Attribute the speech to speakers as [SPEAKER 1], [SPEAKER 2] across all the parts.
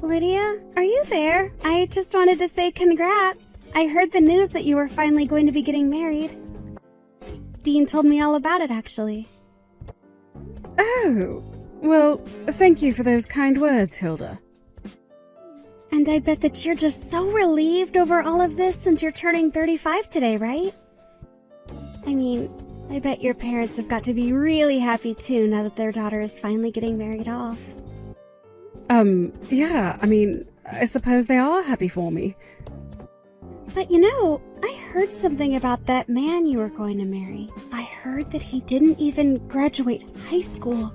[SPEAKER 1] Lydia, are you there? I just wanted to say congrats. I heard the news that you were finally going to be getting married. Dean told me all about it, actually.
[SPEAKER 2] Oh, well, thank you for those kind words, Hilda.
[SPEAKER 1] And I bet that you're just so relieved over all of this since you're turning 35 today, right? I mean, I bet your parents have got to be really happy too now that their daughter is finally getting married off.
[SPEAKER 2] Yeah, I mean, I suppose they are happy for me.
[SPEAKER 1] But you know, I heard something about that man you were going to marry. I heard that he didn't even graduate high school.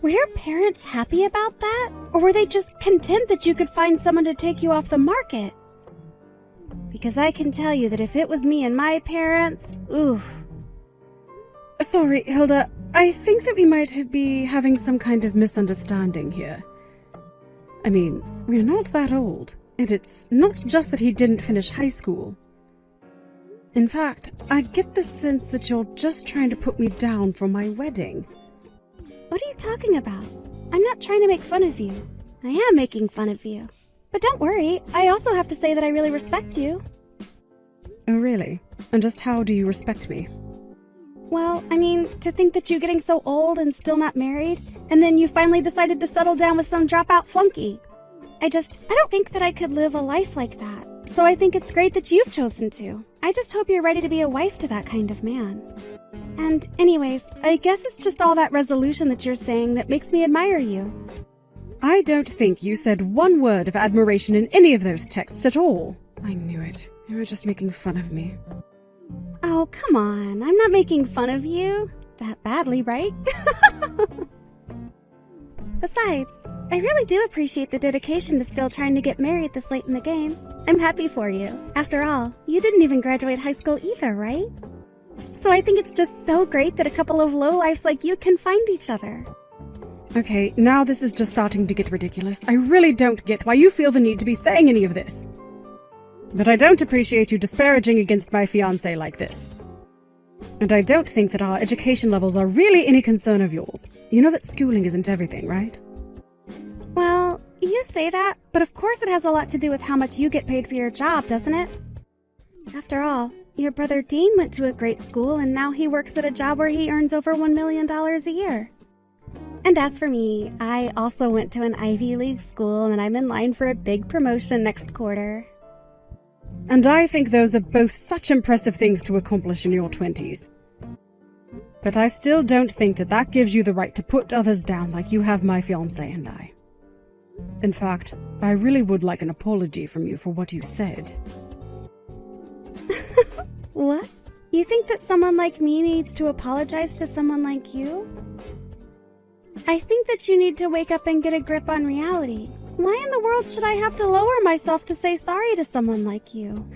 [SPEAKER 1] Were your parents happy about that? Or were they just content that you could find someone to take you off the market? Because I can tell you that if it was me and my parents, ooh.
[SPEAKER 2] Sorry, Hilda, I think that we might be having some kind of misunderstanding here. I mean, we're not that old, and it's not just that he didn't finish high school. In fact, I get the sense that you're just trying to put me down for my wedding.
[SPEAKER 1] What are you talking about? I'm not trying to make fun of you. I am making fun of you. But don't worry, I also have to say that I really respect you.
[SPEAKER 2] Oh, really? And just how do you respect me?
[SPEAKER 1] Well, I mean, to think that you're getting so old and still not married, and then you finally decided to settle down with some dropout flunky. I don't think that I could live a life like that. So I think it's great that you've chosen to. I just hope you're ready to be a wife to that kind of man. And anyways, I guess it's just all that resolution that you're saying that makes me admire you.
[SPEAKER 2] I don't think you said one word of admiration in any of those texts at all. I knew it. You were just making fun of me.
[SPEAKER 1] Oh, come on. I'm not making fun of you. That badly, right? Besides, I really do appreciate the dedication to still trying to get married this late in the game. I'm happy for you. After all, you didn't even graduate high school either, right? So I think it's just so great that a couple of lowlifes like you can find each other.
[SPEAKER 2] Okay, now this is just starting to get ridiculous. I really don't get why you feel the need to be saying any of this. But I don't appreciate you disparaging against my fiancé like this. And I don't think that our education levels are really any concern of yours. You know that schooling isn't everything, right?
[SPEAKER 1] Well, you say that, but of course it has a lot to do with how much you get paid for your job, doesn't it? After all, your brother Dean went to a great school and now he works at a job where he earns over $1 million a year. And as for me, I also went to an Ivy League school and I'm in line for a big promotion next quarter.
[SPEAKER 2] And I think those are both such impressive things to accomplish in your 20s. But I still don't think that that gives you the right to put others down like you have my fiancé and I. In fact, I really would like an apology from you for what you said.
[SPEAKER 1] What? You think that someone like me needs to apologize to someone like you? I think that you need to wake up and get a grip on reality. Why in the world should I have to lower myself to say sorry to someone like you?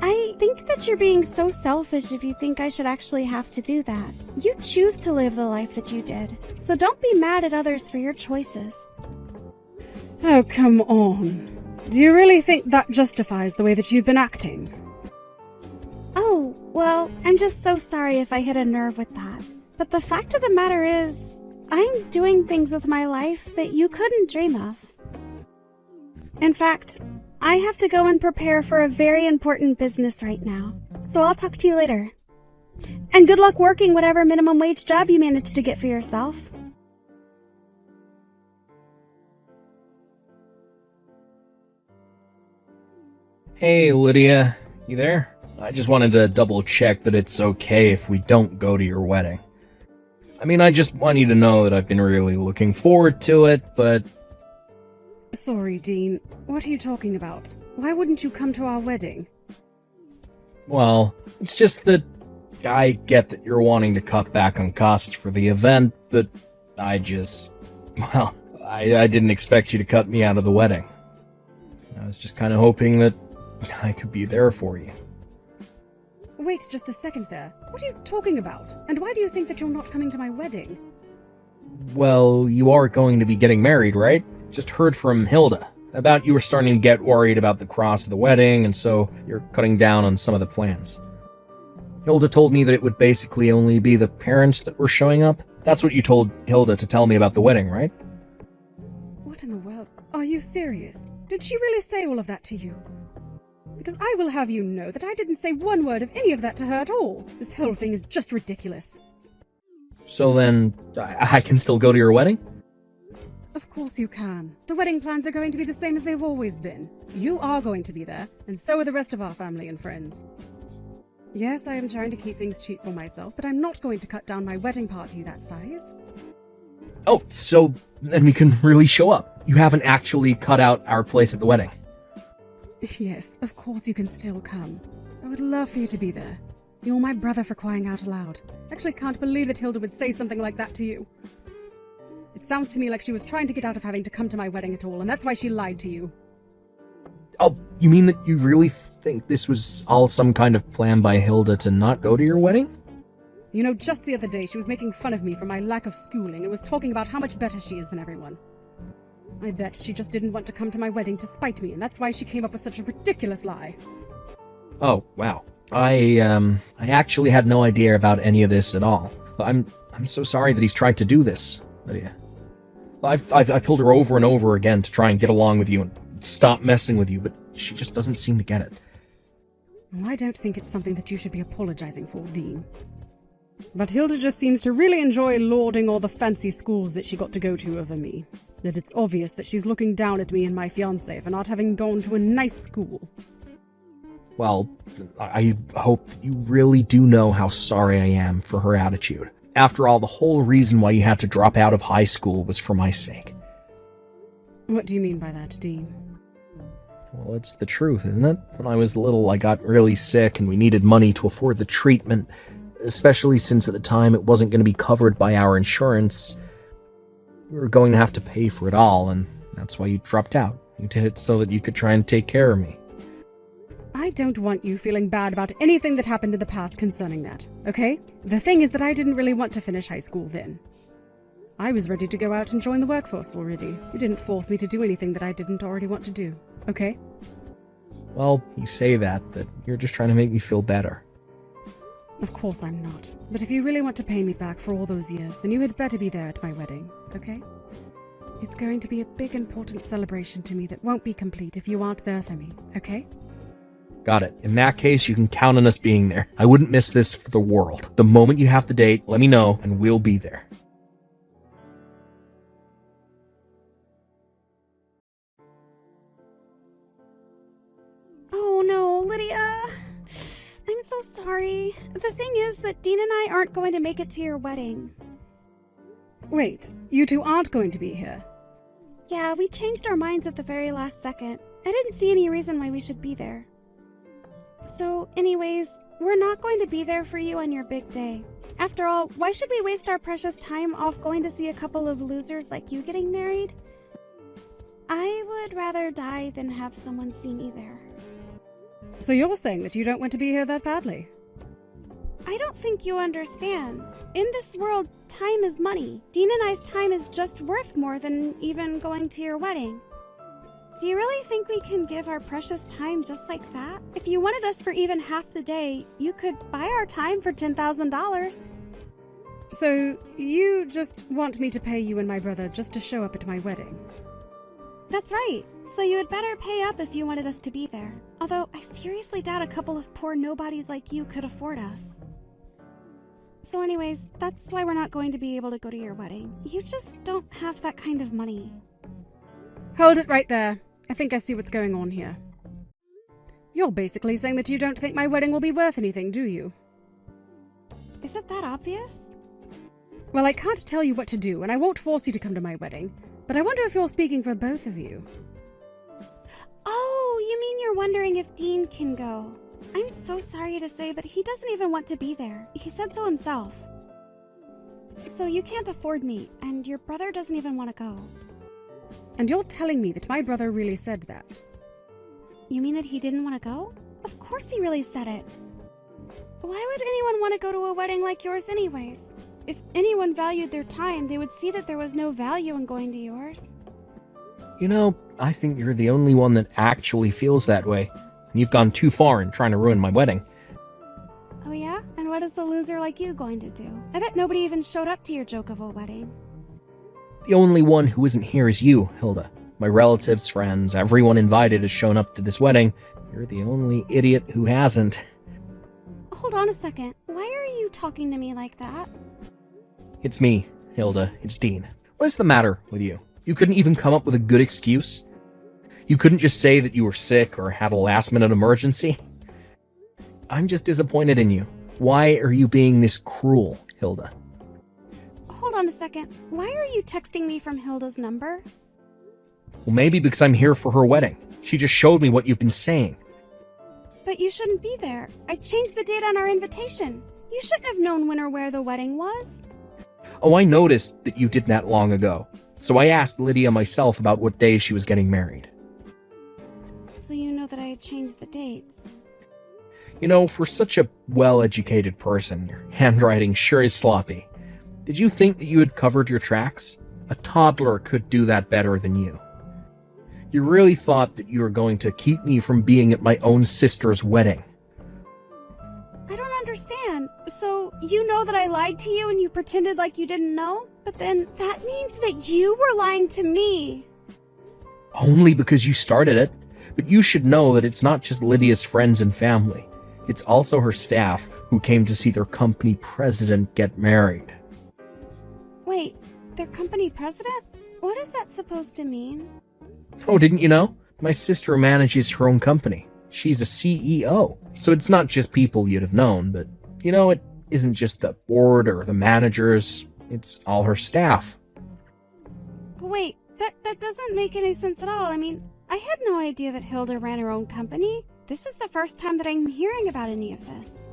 [SPEAKER 1] I think that you're being so selfish if you think I should actually have to do that. You choose to live the life that you did, so don't be mad at others for your choices.
[SPEAKER 2] Oh, come on. Do you really think that justifies the way that you've been acting?
[SPEAKER 1] Oh, well, I'm just so sorry if I hit a nerve with that. But the fact of the matter is, I'm doing things with my life that you couldn't dream of. In fact, I have to go and prepare for a very important business right now, so I'll talk to you later. And good luck working whatever minimum wage job you manage to get for yourself.
[SPEAKER 3] Hey, Lydia. You there? I just wanted to double check that it's okay if we don't go to your wedding. I mean, I just want you to know that I've been really looking forward to it, but...
[SPEAKER 2] Sorry, Dean. What are you talking about? Why wouldn't you come to our wedding?
[SPEAKER 3] Well, it's just that I get that you're wanting to cut back on costs for the event, but I just... Well, I didn't expect you to cut me out of the wedding. I was just kind of hoping that I could be there for you.
[SPEAKER 2] Wait just a second there. What are you talking about? And why do you think that you're not coming to my wedding?
[SPEAKER 3] Well, you are going to be getting married, right? Just heard from Hilda about you were starting to get worried about the cost of the wedding, and so you're cutting down on some of the plans. Hilda told me that it would basically only be the parents that were showing up. That's what you told Hilda to tell me about the wedding, right?
[SPEAKER 2] What in the world? Are you serious? Did she really say all of that to you? Because I will have you know that I didn't say one word of any of that to her at all. This whole thing is just ridiculous.
[SPEAKER 3] So then, I can still go to your wedding?
[SPEAKER 2] Of course you can. The wedding plans are going to be the same as they've always been. You are going to be there, and so are the rest of our family and friends. Yes, I am trying to keep things cheap for myself, but I'm not going to cut down my wedding party that size.
[SPEAKER 3] Oh, so then we can really show up. You haven't actually cut out our place at the wedding.
[SPEAKER 2] Yes, of course you can still come. I would love for you to be there. You're my brother, for crying out loud. I actually can't believe that Hilda would say something like that to you. It sounds to me like she was trying to get out of having to come to my wedding at all, and that's why she lied to you.
[SPEAKER 3] Oh, you mean that you really think this was all some kind of plan by Hilda to not go to your wedding?
[SPEAKER 2] You know, just the other day she was making fun of me for my lack of schooling and was talking about how much better she is than everyone. I bet she just didn't want to come to my wedding to spite me, and that's why she came up with such a ridiculous lie.
[SPEAKER 3] Oh, wow. I actually had no idea about any of this at all. I'm so sorry that he's tried to do this, Lydia. I've told her over and over again to try and get along with you and stop messing with you, but she just doesn't seem to get it.
[SPEAKER 2] Well, I don't think it's something that you should be apologizing for, Dean. But Hilda just seems to really enjoy lauding all the fancy schools that she got to go to over me. That it's obvious that she's looking down at me and my fiancé for not having gone to a nice school.
[SPEAKER 3] Well, I hope that you really do know how sorry I am for her attitude. After all, the whole reason why you had to drop out of high school was for my sake.
[SPEAKER 2] What do you mean by that, Dean?
[SPEAKER 3] Well, it's the truth, isn't it? When I was little, I got really sick and we needed money to afford the treatment, especially since at the time it wasn't going to be covered by our insurance. We were going to have to pay for it all, and that's why you dropped out. You did it so that you could try and take care of me.
[SPEAKER 2] I don't want you feeling bad about anything that happened in the past concerning that, okay? The thing is that I didn't really want to finish high school then. I was ready to go out and join the workforce already. You didn't force me to do anything that I didn't already want to do, okay?
[SPEAKER 3] Well, you say that, but you're just trying to make me feel better.
[SPEAKER 2] Of course I'm not. But if you really want to pay me back for all those years, then you had better be there at my wedding, okay? It's going to be a big, important celebration to me that won't be complete if you aren't there for me, okay?
[SPEAKER 3] Got it. In that case, you can count on us being there. I wouldn't miss this for the world. The moment you have the date, let me know, and we'll be there.
[SPEAKER 1] Oh no, Lydia. I'm so sorry. The thing is that Dean and I aren't going to make it to your wedding.
[SPEAKER 2] Wait, you two aren't going to be here?
[SPEAKER 1] Yeah, we changed our minds at the very last second. I didn't see any reason why we should be there. So, anyways, we're not going to be there for you on your big day. After all, why should we waste our precious time off going to see a couple of losers like you getting married? I would rather die than have someone see me there.
[SPEAKER 2] So you're saying that you don't want to be here that badly?
[SPEAKER 1] I don't think you understand. In this world, time is money. Dean and I's time is just worth more than even going to your wedding. Do you really think we can give our precious time just like that? If you wanted us for even half the day, you could buy our time for $10,000.
[SPEAKER 2] So you just want me to pay you and my brother just to show up at my wedding?
[SPEAKER 1] That's right. So you had better pay up if you wanted us to be there. Although I seriously doubt a couple of poor nobodies like you could afford us. So anyways, that's why we're not going to be able to go to your wedding. You just don't have that kind of money.
[SPEAKER 2] Hold it right there. I think I see what's going on here. You're basically saying that you don't think my wedding will be worth anything, do you?
[SPEAKER 1] Is it that obvious?
[SPEAKER 2] Well, I can't tell you what to do, and I won't force you to come to my wedding, but I wonder if you're speaking for both of you.
[SPEAKER 1] Oh, you mean you're wondering if Dean can go? I'm so sorry to say, but he doesn't even want to be there. He said so himself. So you can't afford me, and your brother doesn't even want to go.
[SPEAKER 2] And you're telling me that my brother really said that?
[SPEAKER 1] You mean that he didn't want to go? Of course he really said it. Why would anyone want to go to a wedding like yours anyways? If anyone valued their time, they would see that there was no value in going to yours.
[SPEAKER 3] You know, I think you're the only one that actually feels that way. And you've gone too far in trying to ruin my wedding.
[SPEAKER 1] Oh yeah? And what is a loser like you going to do? I bet nobody even showed up to your joke of a wedding.
[SPEAKER 3] The only one who isn't here is you, Hilda. My relatives, friends, everyone invited has shown up to this wedding. You're the only idiot who hasn't.
[SPEAKER 1] Hold on a second. Why are you talking to me like that?
[SPEAKER 3] It's me, Hilda. It's Dean. What is the matter with you? You couldn't even come up with a good excuse? You couldn't just say that you were sick or had a last-minute emergency? I'm just disappointed in you. Why are you being this cruel, Hilda?
[SPEAKER 1] Hold on a second. Why are you texting me from Hilda's number?
[SPEAKER 3] Well, maybe because I'm here for her wedding. She just showed me what you've been saying.
[SPEAKER 1] But you shouldn't be there. I changed the date on our invitation. You shouldn't have known when or where the wedding was.
[SPEAKER 3] Oh, I noticed that you did that long ago. So I asked Lydia myself about what day she was getting married.
[SPEAKER 1] So you know that I had changed the dates.
[SPEAKER 3] You know, for such a well-educated person, your handwriting sure is sloppy. Did you think that you had covered your tracks? A toddler could do that better than you. You really thought that you were going to keep me from being at my own sister's wedding.
[SPEAKER 1] I don't understand. So you know that I lied to you and you pretended like you didn't know? But then that means that you were lying to me.
[SPEAKER 3] Only because you started it. But you should know that it's not just Lydia's friends and family. It's also her staff who came to see their company president get married.
[SPEAKER 1] Wait, their company president? What is that supposed to mean?
[SPEAKER 3] Oh, didn't you know? My sister manages her own company. She's a CEO. So it's not just people you'd have known, but, you know, it isn't just the board or the managers. It's all her staff.
[SPEAKER 1] Wait, that doesn't make any sense at all. I mean, I had no idea that Hilda ran her own company. This is the first time that I'm hearing about any of this.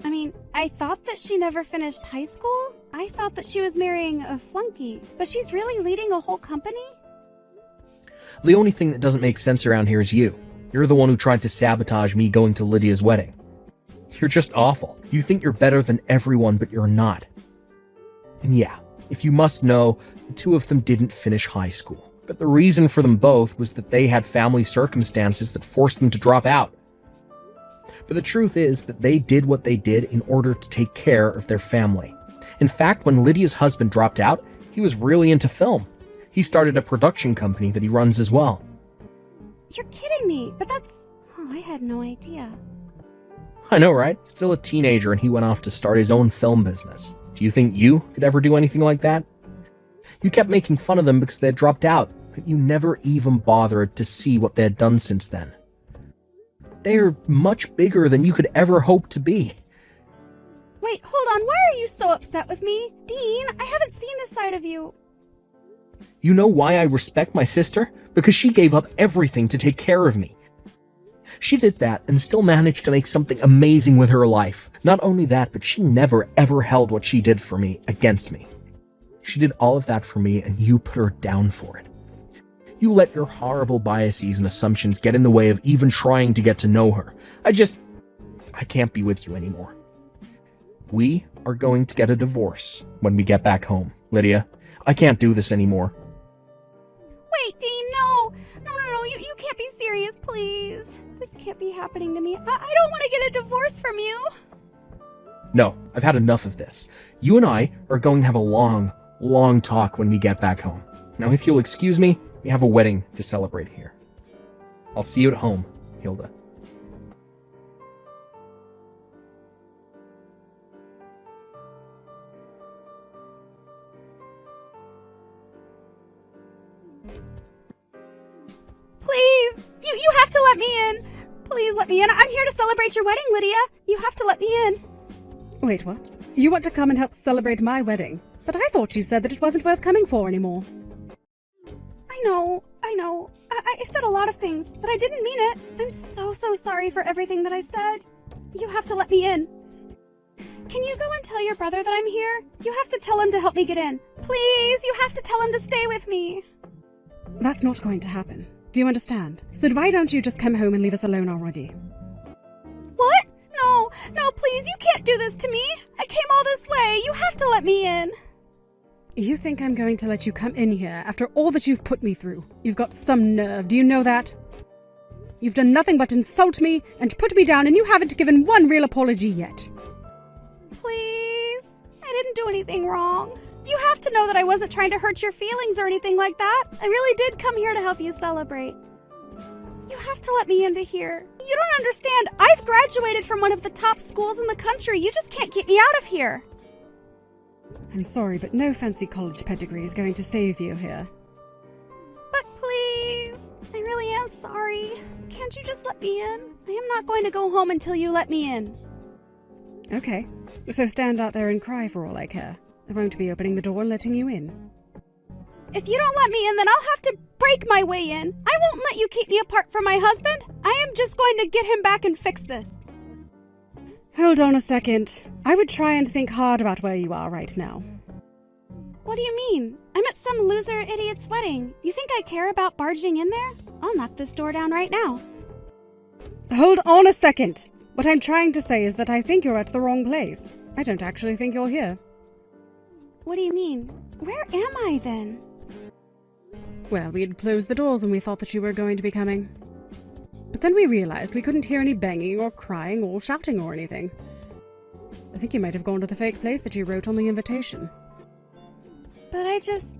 [SPEAKER 1] I mean, I thought that she never finished high school. I thought that she was marrying a flunky, but she's really leading a whole company?
[SPEAKER 3] The only thing that doesn't make sense around here is you. You're the one who tried to sabotage me going to Lydia's wedding. You're just awful. You think you're better than everyone, but you're not. And yeah, if you must know, the two of them didn't finish high school. But the reason for them both was that they had family circumstances that forced them to drop out. But the truth is that they did what they did in order to take care of their family. In fact, when Lydia's husband dropped out, he was really into film. He started a production company that he runs as well.
[SPEAKER 1] You're kidding me, but that's... Oh, I had no idea.
[SPEAKER 3] I know, right? Still a teenager and he went off to start his own film business. Do you think you could ever do anything like that? You kept making fun of them because they had dropped out, but you never even bothered to see what they had done since then. They're much bigger than you could ever hope to be.
[SPEAKER 1] Wait, hold on. Why are you so upset with me? Dean, I haven't seen this side of you.
[SPEAKER 3] You know why I respect my sister? Because she gave up everything to take care of me. She did that and still managed to make something amazing with her life. Not only that, but she never ever held what she did for me against me. She did all of that for me and you put her down for it. You let your horrible biases and assumptions get in the way of even trying to get to know her. I can't be with you anymore. We are going to get a divorce when we get back home, Lydia. I can't do this anymore.
[SPEAKER 1] Wait, Dean, no, you can't be serious, please. This can't be happening to me. I don't want to get a divorce from you.
[SPEAKER 3] No, I've had enough of this. You and I are going to have a long, long talk when we get back home. Now, if you'll excuse me, we have a wedding to celebrate here. I'll see you at home, Hilda.
[SPEAKER 1] Please, you have to let me in. Please let me in. I'm here to celebrate your wedding, Lydia. You have to let me in.
[SPEAKER 2] Wait, what? You want to come and help celebrate my wedding? But I thought you said that it wasn't worth coming for anymore.
[SPEAKER 1] I know. I said a lot of things, but I didn't mean it. I'm so sorry for everything that I said. You have to let me in. Can you go and tell your brother that I'm here? You have to tell him to help me get in. Please, you have to tell him to stay with me.
[SPEAKER 2] That's not going to happen. Do you understand? So why don't you just come home and leave us alone already?
[SPEAKER 1] What? No, please, you can't do this to me. I came all this way. You have to let me in.
[SPEAKER 2] You think I'm going to let you come in here after all that you've put me through? You've got some nerve, do you know that? You've done nothing but insult me and put me down, and you haven't given one real apology yet.
[SPEAKER 1] Please, I didn't do anything wrong. You have to know that I wasn't trying to hurt your feelings or anything like that. I really did come here to help you celebrate. You have to let me into here. You don't understand. I've graduated from one of the top schools in the country. You just can't get me out of here.
[SPEAKER 2] I'm sorry, but no fancy college pedigree is going to save you here.
[SPEAKER 1] But please, I really am sorry. Can't you just let me in? I am not going to go home until you let me in.
[SPEAKER 2] Okay, so stand out there and cry for all I care. I won't be opening the door and letting you in.
[SPEAKER 1] If you don't let me in, then I'll have to break my way in. I won't let you keep me apart from my husband. I am just going to get him back and fix this.
[SPEAKER 2] Hold on a second. I would try and think hard about where you are right now.
[SPEAKER 1] What do you mean? I'm at some loser idiot's wedding. You think I care about barging in there? I'll knock this door down right now.
[SPEAKER 2] Hold on a second. What I'm trying to say is that I think you're at the wrong place. I don't actually think you're here.
[SPEAKER 1] What do you mean? Where am I then?
[SPEAKER 2] Well, we had closed the doors and we thought that you were going to be coming. But then we realized we couldn't hear any banging or crying or shouting or anything. I think you might have gone to the fake place that you wrote on the invitation.
[SPEAKER 1] But I just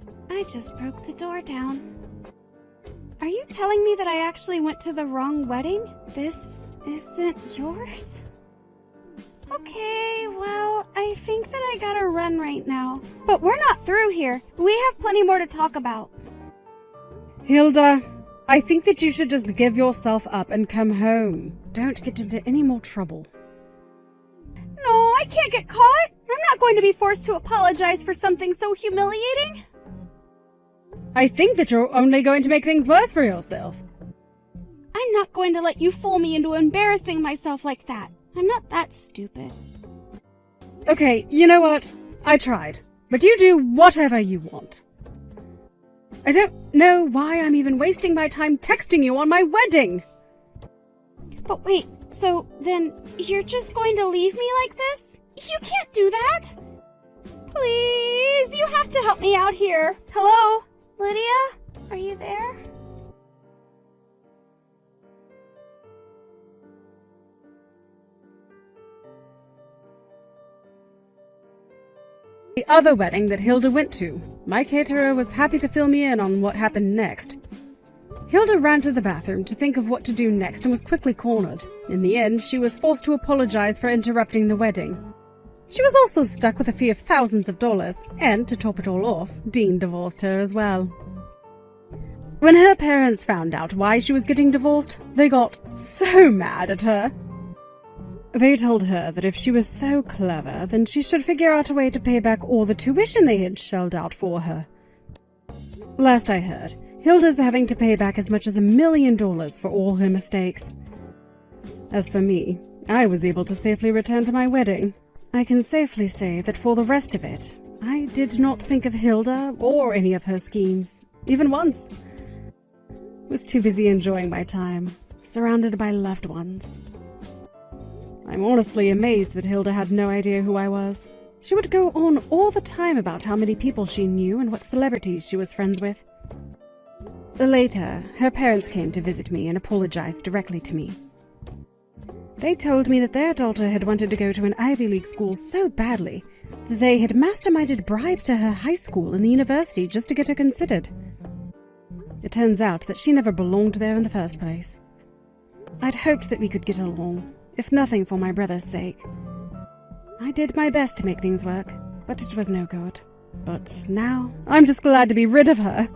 [SPEAKER 1] broke the door down. Are you telling me that I actually went to the wrong wedding? This isn't yours? Okay, well, I think that I gotta run right now. But we're not through here. We have plenty more to talk about.
[SPEAKER 2] Hilda, I think that you should just give yourself up and come home. Don't get into any more trouble.
[SPEAKER 1] No, I can't get caught. I'm not going to be forced to apologize for something so humiliating.
[SPEAKER 2] I think that you're only going to make things worse for yourself.
[SPEAKER 1] I'm not going to let you fool me into embarrassing myself like that. I'm not that stupid.
[SPEAKER 2] Okay, you know what? I tried. But you do whatever you want. I don't know why I'm even wasting my time texting you on my wedding.
[SPEAKER 1] But wait, so then you're just going to leave me like this? You can't do that. Please, you have to help me out here. Hello? Lydia? Are you there?
[SPEAKER 2] The other wedding that Hilda went to, my caterer was happy to fill me in on what happened next. Hilda ran to the bathroom to think of what to do next and was quickly cornered. In the end, she was forced to apologize for interrupting the wedding. She was also stuck with a fee of thousands of dollars, and to top it all off, Dean divorced her as well. When her parents found out why she was getting divorced, they got so mad at her. They told her that if she was so clever, then she should figure out a way to pay back all the tuition they had shelled out for her. Last I heard, Hilda's having to pay back as much as $1 million for all her mistakes. As for me, I was able to safely return to my wedding. I can safely say that for the rest of it, I did not think of Hilda or any of her schemes, even once. I was too busy enjoying my time, surrounded by loved ones. I'm honestly amazed that Hilda had no idea who I was. She would go on all the time about how many people she knew and what celebrities she was friends with. Later, her parents came to visit me and apologized directly to me. They told me that their daughter had wanted to go to an Ivy League school so badly that they had masterminded bribes to her high school and the university just to get her considered. It turns out that she never belonged there in the first place. I'd hoped that we could get along, if nothing for my brother's sake. I did my best to make things work, but it was no good. But now, I'm just glad to be rid of her.